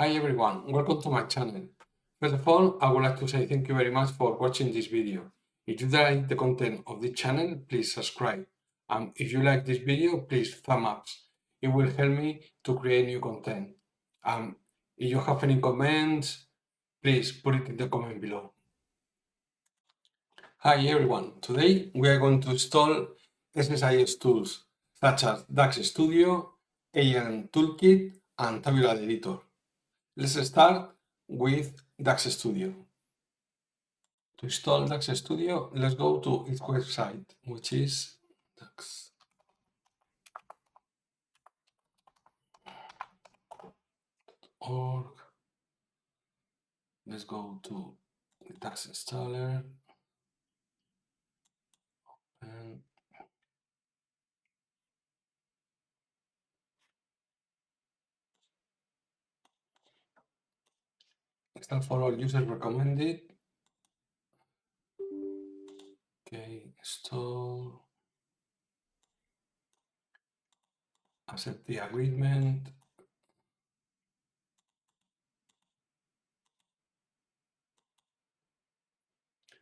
Hi everyone, welcome to my channel. First of all, I would like to say thank you very much for watching this video. If you like the content of this channel, please subscribe. And if you like this video, please thumb up. It will help me to create new content. If you have any comments, please put it in the comment below. Hi everyone, today we are going to install SSIS tools such as Dax Studio, ALM Toolkit, and Tabular editor. Let's start with Dax Studio. To install Dax Studio, let's go to its website, which is dax.org. Let's go to the Dax installer and install for all users recommended. Okay, install. Accept the agreement.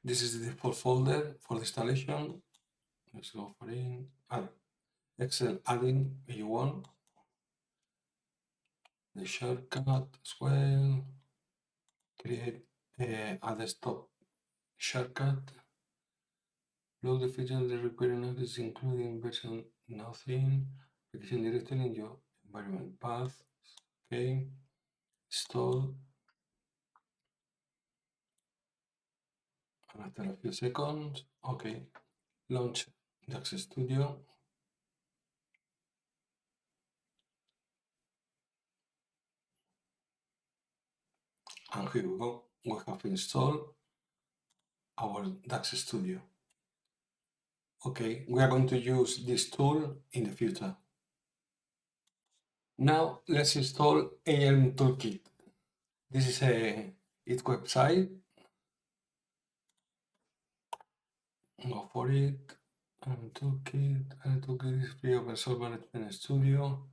This is the default folder for the installation. Let's go for in. Excel add-in if you want. The shortcut as well. Create a desktop shortcut. Load the feature of the required notice, including version nothing, application directory in your environment path. Okay. Install. And after a few seconds, okay. Launch Dax Studio. And here we go. We have installed our Dax Studio. Okay, we are going to use this tool in the future. Now let's install ALM Toolkit. This is its website. Go for it. ALM Toolkit is free open source management studio.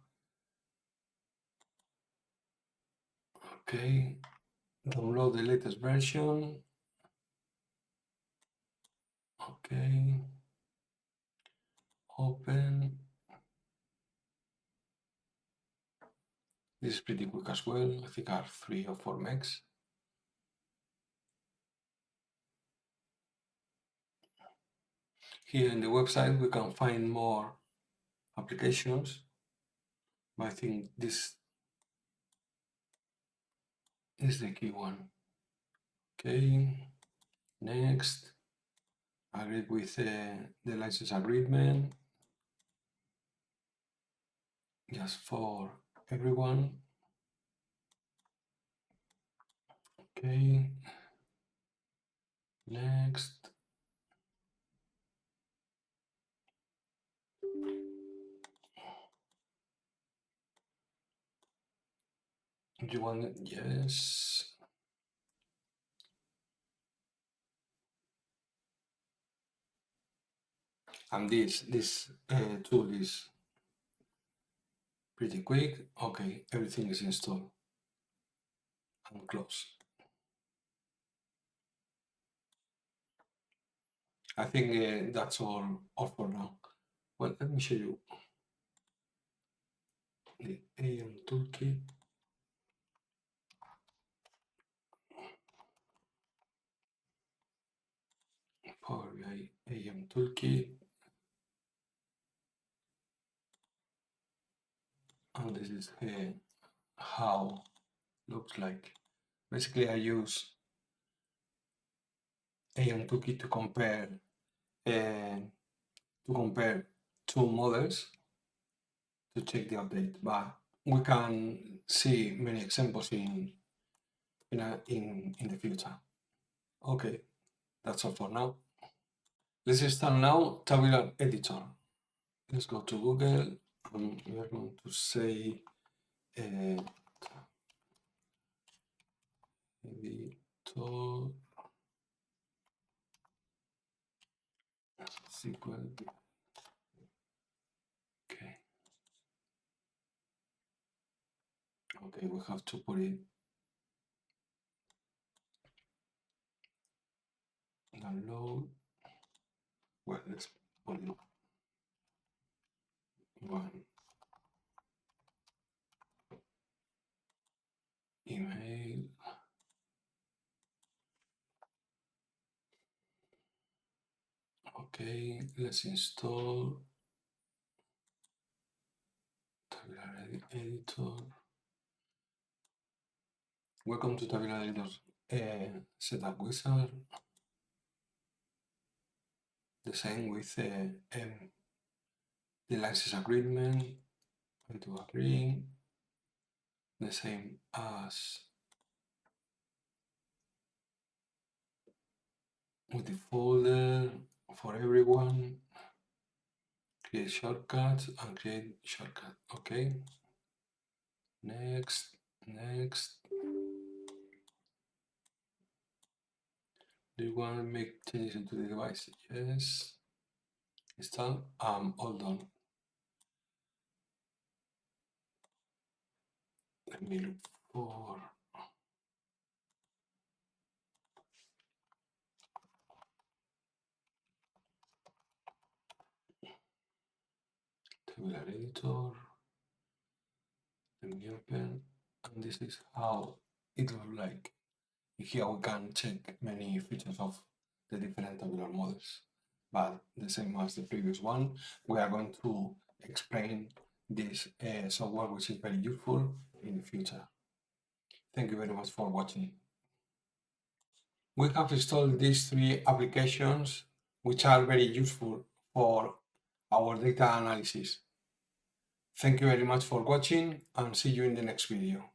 Okay, download the latest version. Okay, open. This is pretty quick as well. I think are 3 or 4 megs. Here in the website we can find more applications. But I think this is the key one. Okay, next. Agree with the license agreement. Just for everyone. Okay. Next. Do you want it? Yes. And this tool is pretty quick. Okay, everything is installed and close. I think that's all for now. Well, let me show you the ALM Toolkit. Power BI ALM Toolkit. And this is how it looks like. Basically, I use ALM Toolkit to compare two models to check the update, but we can see many examples in the future. Okay, that's all for now. Let's start now Tabular editor. Let's go to Google and we are going to say editor SQL. Okay, we have to put it download. Well, let's put it one email. Okay, let's install Tabular Editor. Welcome to Tabular Editor setup wizard. The same with the license agreement. I do agree. The same as with the folder for everyone. Create shortcuts and create shortcut. Okay. Next. Do you want to make changes into the device? Yes. Install. All done. Let me look for Tabular Editor. Let me open, and this is how it looks like. Here we can check many features of the different tabular models, but the same as the previous one, we are going to explain this software, which is very useful in the future. Thank you very much for watching. We have installed these 3 applications, which are very useful for our data analysis. Thank you very much for watching, and see you in the next video.